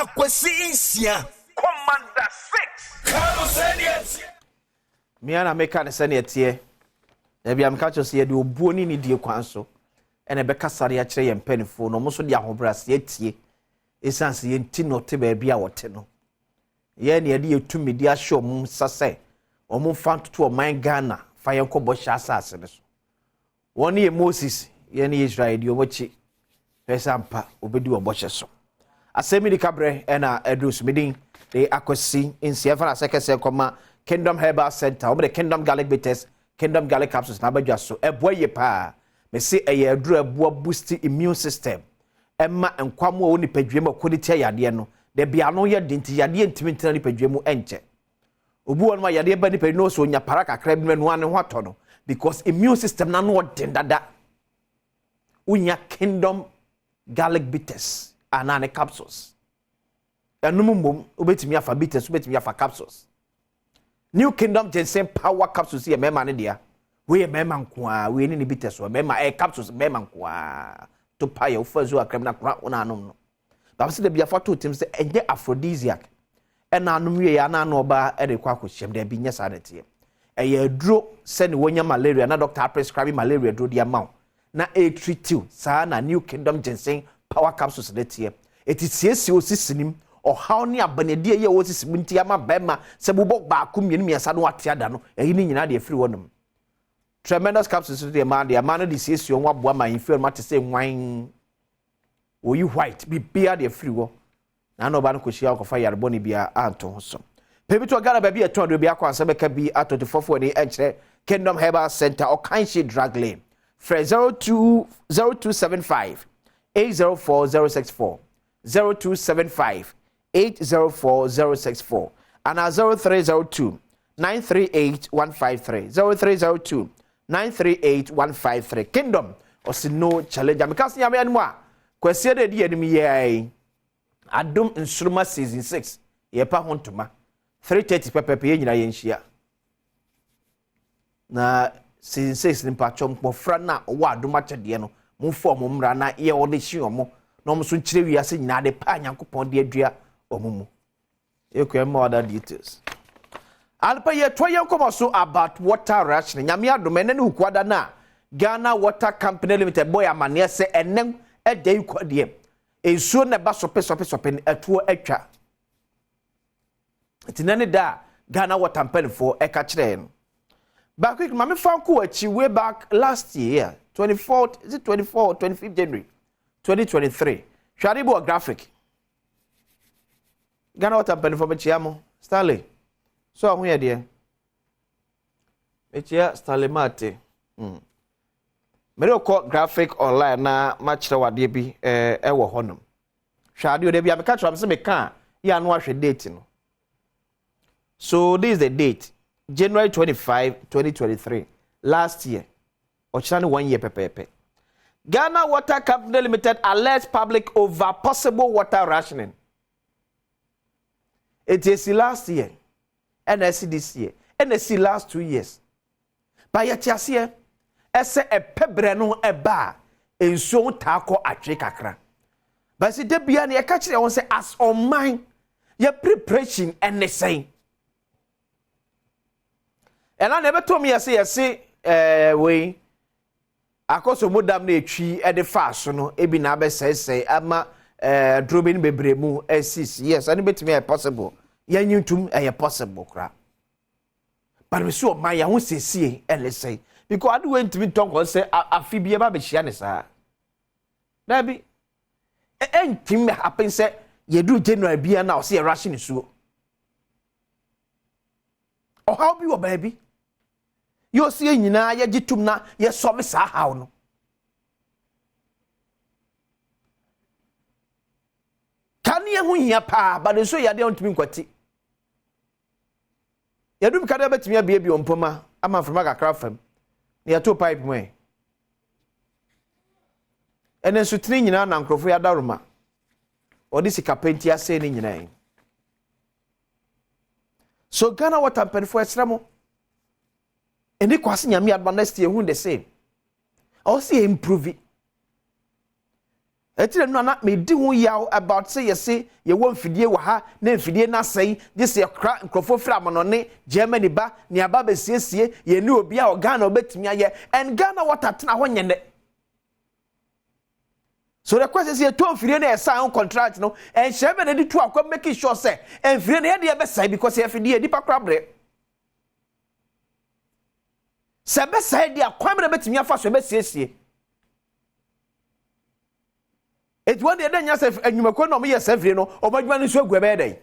Aquasia Commander 6 Carlos me ana meka ne sene tie na bia meka cho se ye de obuoni ni die kwan so ene be kasare a kire ye mpanifo no mo so de ahobrase atie esanse ye nti no te ba bia wote no ye ne ye de yetumi de ahye mum sase omo fanto o man Ghana fa ye ko bo hya asase ne so woni ye Moses ye ne Israel de omochi pesampa obedi wo bo hye so Asem di kabre ena edus midin de akwasi insia fa na sekese koma Kingdom Herbal Center over the Kingdom Garlic Bitters, Kingdom Garlic Capsules na badwa so eboye pa me se eye aduru ebo boost immune system emma enkwamo wo ni padwem akoditi yade no de bia no ye dinti yade ntimi ntina ni padwem enche obu won ma yade ba ni padwem no so nya para kakra bi no ane ho ato no because immune system na no den dada unya Kingdom Garlic Bitters anane capsules enum mbom obetimi afa bitters obetimi afa capsules New Kingdom Ginseng Power Capsules here mema ne dia we mema nkoa we ni bitters we mema capsules mema nkoa to pay ofazu akram na kra una anom no ba se de bia foto tim se enye aphrodisiac ena anom we ya na no ba e de kwa kwhyem de bi nya sa de tie eye aduro se ne wonya malaria na doctor prescribe malaria dro dia ma na e treat you sa na New Kingdom Ginseng Power Capsules de tie etisiesi osisinim o how ni abanede ye wo sisi munti ama bema se bubok ba akumye ni yasa no ate ada no eyi ni nyina de free wonum tremendous capsules de man de sisi on waboa ma inferior mate say nwan oyi white bi bia de free wo na no ba no koshia ko fa yarbo ni bia anto ho so pebi to Ghana ba bia ton do bia kwa se ka bi at 24 ni enche Kingdom Herbal Center or Kanshi Drug Lane for 0275 804064 0275 804064 and 0302 938 153 0302 938 153 Kingdom osino challenge amikasi nyame anmu a kwase de di anim ye Adom instruma season 6 ye pa hontoma 330 pepepe ye nyina ye nhia na season 6 ni pa chompo fra na wo Adom achede no mo fo mo mra na ye wo de hye omo no mo so nkyire wiase nyina de pa nyankopon de adua omumu ekwe more other details alpa ye toye komo so about water rationing nyame Adom ene ne hukwada na Ghana Water Company Limited boy amane se enen edai kwade ensuo na ba sope atuo atwa tinane da Ghana Water Company for eka kire no ba quick mame fanko achi way back last year 25th January 2023 Sharibo graphic Ghana Water Company for Mechiamo Stanley so ahu ye de Mechia Stanley Mate Mere ko graphic online na machire wade bi wo honum hwade de bia me ka tram se me ka ya no ahwe date no so this is the date January 25 2023 last year ochane 1 year pepepe Ghana Water Company Limited alerts public over possible water rationing. It is last year, NSC this year, NSC last 2 years. But yet, yes, here, ese a pebreno a bar in so taco a Accra. But see, the Biani, I catch it, say, as on mine, your preparation and the same. And I never told me, I say, we. Akoso modam na etwi e de fast no e bi na be say ama drobin bebremu sis yes and betimi e possible yanyuntum e possible kra but me so man ya ho sesie e le say because adu went me talk say afi bi e ba be hia ne sa na bi entim happen say ye do January bia na o say ration suo o how bi wo baby yo see nyina ye gitum na ye so sa haw no kan ye hu hia pa ba de so ya de ontumi nkwati ya dum kada betimi abia bi ompoma ama from Accra fam na ya to pipe mo ene so tini nyina na nkrofo ya daroma odi sika penti ase ni nyina so Ghana Water Company for esramo ene kwase nyame Adom next year hu the same also improve it etire no na me di ho yaw about say yesi ye won fidie wa ha na fidie na sei this ye kra nkrofo fra monone Germany ba ne aba be siesie ye ni obi a Ghana obetimi aye and Ghana water tena ho nyene. So the question is, you don't feel any sign contract, no, and Sherman did to come making sure, say, and feel any idea best side because if you deeper crab. Sabbath side, they are quite a bit to me for some best. It one day then yourself, and you may call me yourself, you know, or my man is so good day.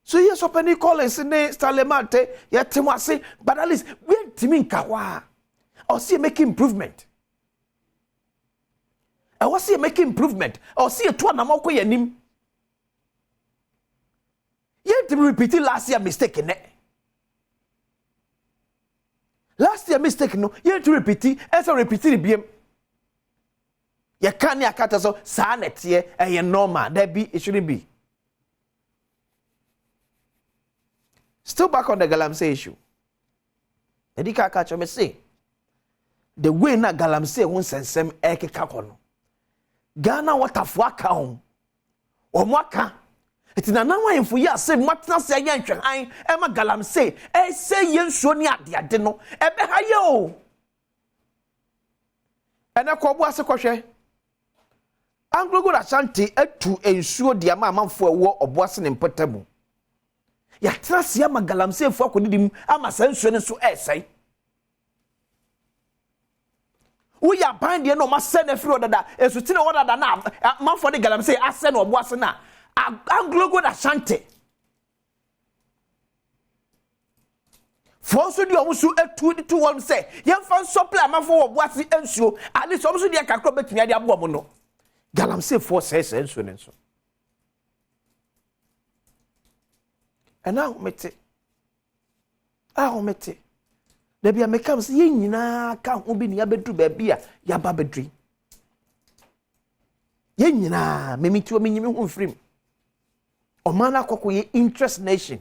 So yes, open Collins in the Stalemate, yet Timasi, but at least we're Timin Kawa. Or see making improvement. I was see making improvement. Or see a twan amoko yanim. Yet to repeat last year mistake in it. Last year mistake no. Yet to repeat it. As I repeat it BM. Ya can't ya cut so sanet here and ya normal. There be it shouldn't be. Still back on the Galamsey issue. Edika catch me say. The way na Galamsey won sensem ekeka kono. Ghana watafo aka ho. Omwaka. Eti na nanwa yemfo yi Asem matna se yen hwehan e ma Galamsey e se yensuo ni ade no e be ha ye o. Ene ko bo ase kohwe. Anglogo Ashanti etu ensuo dia ma amanfo ewo oboase ne mpotemu. Ya trase ya ma Galamsey fo akodidim ama sansuo ne so esai. We are binding no must send a few that is to know what na man for the Galamsey Asem or Boasana. Anglogo Ashanti. For so the almost a 2 say, young fan supply man for Boasi and so, at least also the acrobat near the Abomono. Galamsey 4 says and so and so. And now, mete. Ah, mete. There be a mekams yin na ka ho bi ne ya bedru ba bia ya ba bedri yin na me mitu me nyimi ho mfrim o mana akoko ye interest nation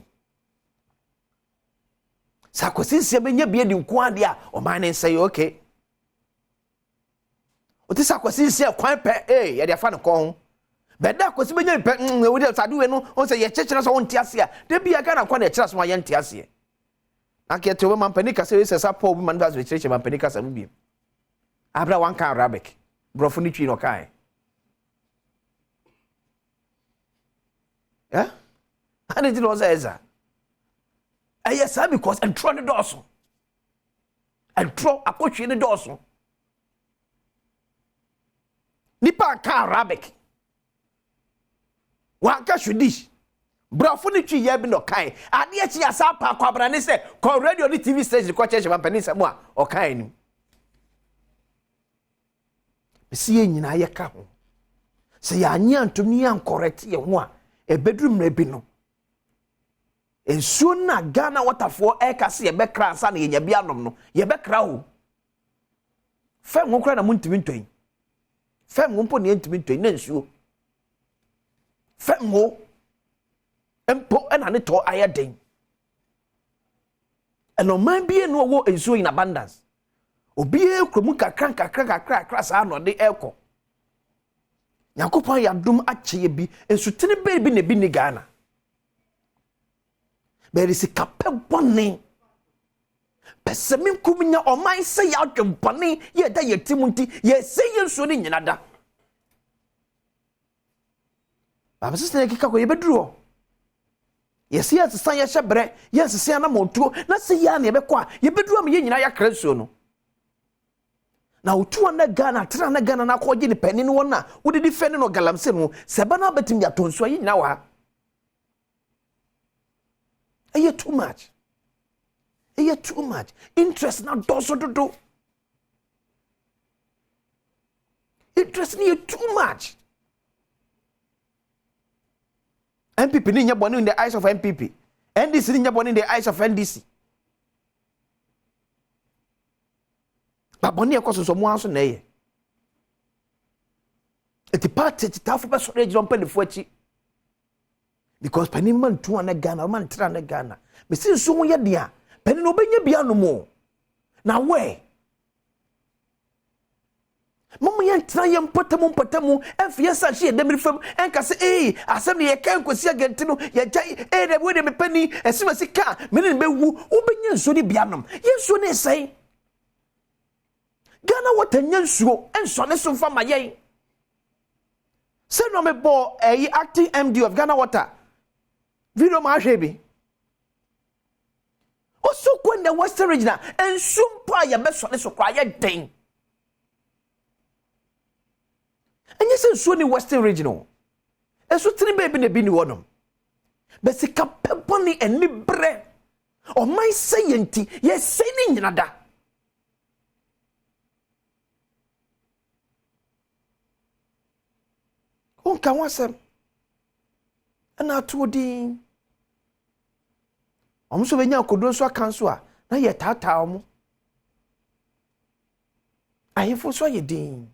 sakosinse benya bia di nko ade a o man say okay o ti sakosinse kwan pe ya de afa ne kon beda akosi benya pe we de sadu we no on say ye chechera so on tiase a de bia ga na kwa na chechera so ma ye ntiase Akete we mampanika se we sapo man das we church mampanika sa mubiem. Abra one kan Arabic. Brofo ni twi no kai. Yeah? And it was eza. Yes, because and try the doorso. And throw a coach in the doorso. Nipa kan Arabic. Wa ka shudish. Brofo ni twi ye bi no kai ade e chi asa pa kwabra ne se ko radio ni TV station ko church mampani se mo a o kai ni si ye nyina ye ka ho se ya anya antumi an correct ye ho a e bedroom na bi no ensuo na Ghana waterfall e ka se ye be kra ansa na ye nya bi anom no ye be kra ho fem ho kra na muntimi ntoi fem ho mpo ne ntimi ntoi na ensuo fem ho empo ena ne to ayeden eno man bie no wo ensuo in abundance obi e kromu kakra sa no de eko yakopon ya dum ache bi ensutene be ne bi ni Ghana beri si kape bone pesemin kuminya o man se ya dwebone ye da ye timunti ye se ye nsuo ni nyina da baba sister kika ko ye beduro yes yes san ya shebre yes san na montuo na se ya na ye bekọ a ye beduro am ye nyina ya kransuo no na utu na Ghana tra na Ghana na ko gi ni pani no na wo de defend no Galamsey no se ba na betim ya tonso ye nyina wa eye too much interest na doso dodo interest ni too much MPP ni nya boni in the eyes of MPP. NDC ni nya boni in the eyes of NDC. Ba boni ekoso so mo anso na ye. Eti party ti tafu be so reji on pele fuachi. Because pani man tu na Ghana, man tra na Ghana. Me sin so ho ye dia. Pani no benya bia no mo. Na we. yentra yem potamu enfie sa hye demri fam enka se asem ne ye kan kosi agenti no ye jai de we de me pani esima sika me ne bewu ubenya nso ni bianom yenso ne sei Ghana watanya nsuo enso ne so fama yen se no me bo acting MD of Ghana Water video ma hwebi also when the Western region and sumpa ya beso ne so kwa ye den enye se nsuo ni Western regional enso tini baby ne bi ni wonom be sika peboni eni bre o man say yenti ye say ni nyina da onka wasem ana atodi omso benya kodo so akanso a na ye tata omo ayefo so ye din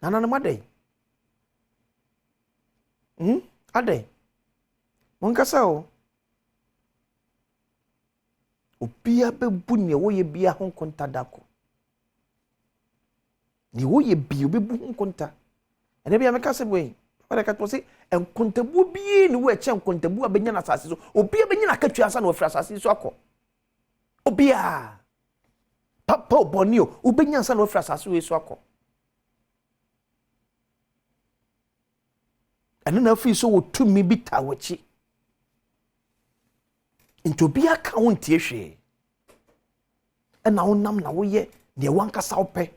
nana na madai adai monkasa o obia bebu ne wo ye bia ho konta dako ni wo ye bia bebu ho konta ene bia mekase boy wala ka to se enkontabu bi ni wo eche enkontabu abenya na asase so obia benya na katwa asa na ofra asase so akọ obia papa obonio ubenya asa na ofra asase so akọ ene na afi so wo tumi bi tawachi into bia ka wontie hwe ena wonam na wo ye de wankasa ope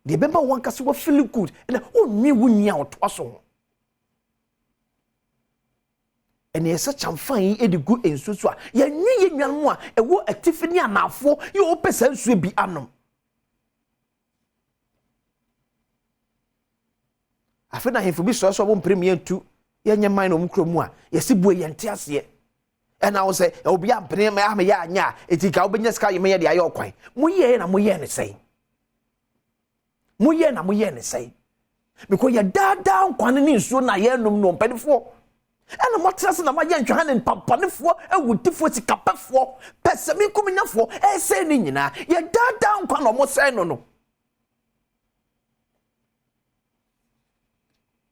de bemba wankasa wo feel good ena wonwi wonya oto so ene esa chamfan yi edigu ensusu a ye nwi ye nwan a ewo atifini anafo ye opesa nsu bi anom afena hemfo bi so bo premier tu ye nyeman no mkromu a ye sibu ye nte ase ena wo se obi ampene ma ya ya anya etika obenya ska ye me ye de aye okwan moye na moye ne sei moye na moye ne sei because ye dada nkwan ne nsuo na ye nom no mpedefo ena motrase na ma ye ntwa ne papanefo ewutifo sikapefo pesemi kominyafo ese ni nyina ye dada nkwan no mo sei no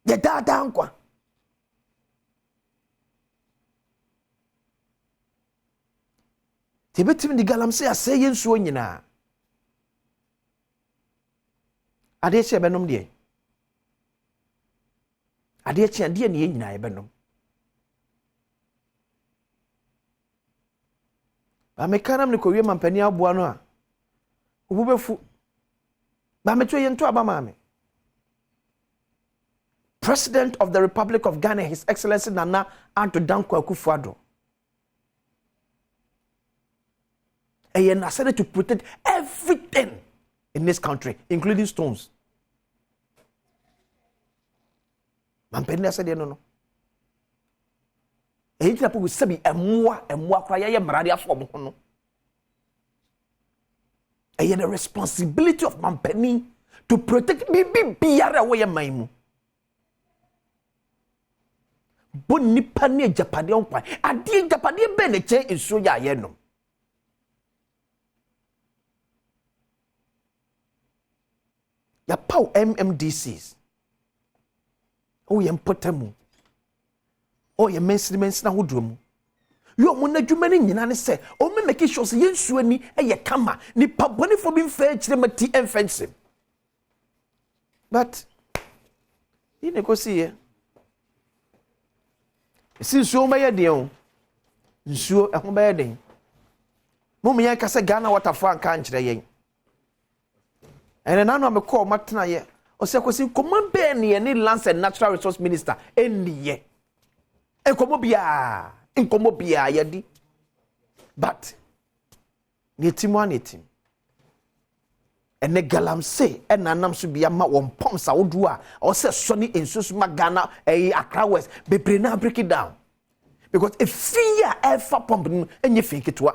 ye dada nkwan tibetim di galamse ase ye nsuo nyina ade che benom de ade che ade ne nyina ye benom ba mekanam ne kowie mampani aboa no a obubefu ba meto ye nto aba maame President of the Republic of Ghana, His Excellency Nana Adom Akufo-Addo. And he decided to protect everything in this country, including stones. Mampeni said no. And he people will say emwa kwa ye mradi afo mo no. And the responsibility of Mampeni to protect bibi biara wo ye maimu. Boni pani japade onkwa ade japade be ne che enso ya ye no ya pau MMDCs o ye mpotamu o ye mensimensi na hodromu yo mo na dwuma ne nyina ne se o me make sure se ye nsuo ni ye kama ni pabone fo bi mfa kire mati enfense but ine ko see ye nsuo baye de o nsuo ehun baye de mo me yan ka se Ghana Water fo anka nkire yen ene nanu amekọ matena ye o se kwesi command be ne ni Lands and Natural Resource Minister eniye enkomo bia ye di but netimu anetim ene galamse enanam so bia ma won pom sa wodu a o se so ni ensusu ma Ghana Accra West bebre na break it down because if fear ever pump enye fake to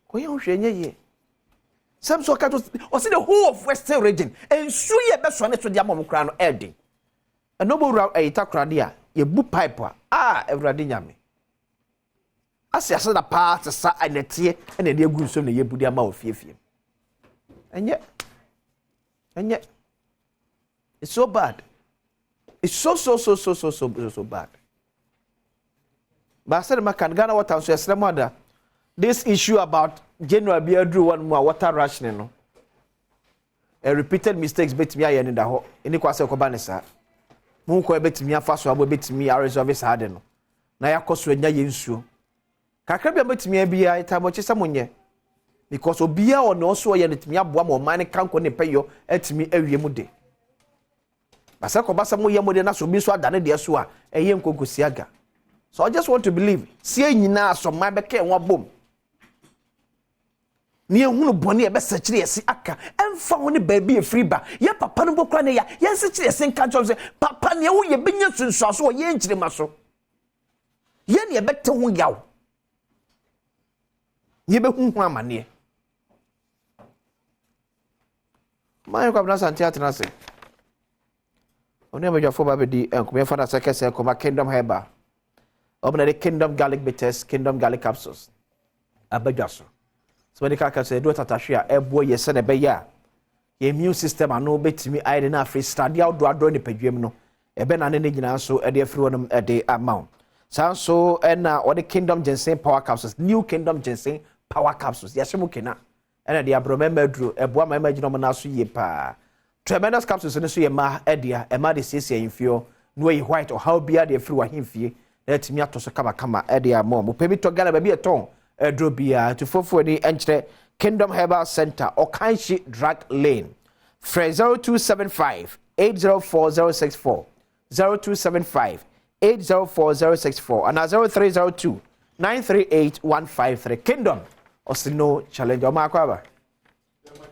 ko ye hwenye ye some so ka to o se the whole of Western region ensu ye be so ne so dia mom kra no edi enobo ra Takra dia ye bu pipe a everade nyame asiasa da part sa anete ene de agu nso ne ye budi ama ofiefie enye And yet, it's so bad. It's so bad. But I said, Ghana water, so yes, mother. This issue about General Biadru one more water rationing, no. A repeated mistakes bet me I in the hole. Any kwase kobanesa. Munko bet me afa so abo bet me resolve this hard no. Na yakoso anya yensuo. Kakra bia bet me bia itamo chisa munye. Because obia on also ye netimi aboa mo man kanko ne peyo etimi awie mu de. Basa ko basa mo ye mo de na so bi so adane de so a eye nkonkosi aga. So I just want to believe see nyina so ma beka enwa bom. Ni ehunu bone e be sekire yesi aka emfa ho ne baabi e free ba ye papa no bokra ne ya ye sekire yesi nka chom se papa ne wo ye benya sunsu aso ye nkire maso ye ne e bete ho yaw ye be hu amane my kwabna santi atena se oni amejafo ba be di enkom ye fada sekese koma kingdom heba obna the kingdom garlic bitters kingdom garlic capsules abadwaso so when the car say do tatahwe a ebo ye se ne be ya your immune system ano betimi aide na afri study outdoor adro ne padwam no ebe na ne nyina so e de afri wonum e de amount so na or the kingdom ginseng power capsules new kingdom ginseng power capsules yashemu kena na de abromema duro ebo ama imagine no na so ye pa tremendous capsules no so ye ma edia e ma de siesie infio no ye white or how bia de afri wa himfie na timi atoso kama edia mo pemi to gala ba bi eton Drobia to Fofoni Entre Kingdom Herbal Center or Kanshi Drug Lane. Fre 0275 804064 0275 804064 and 0302 938 153 Kingdom Osino Challenge Omakwaba.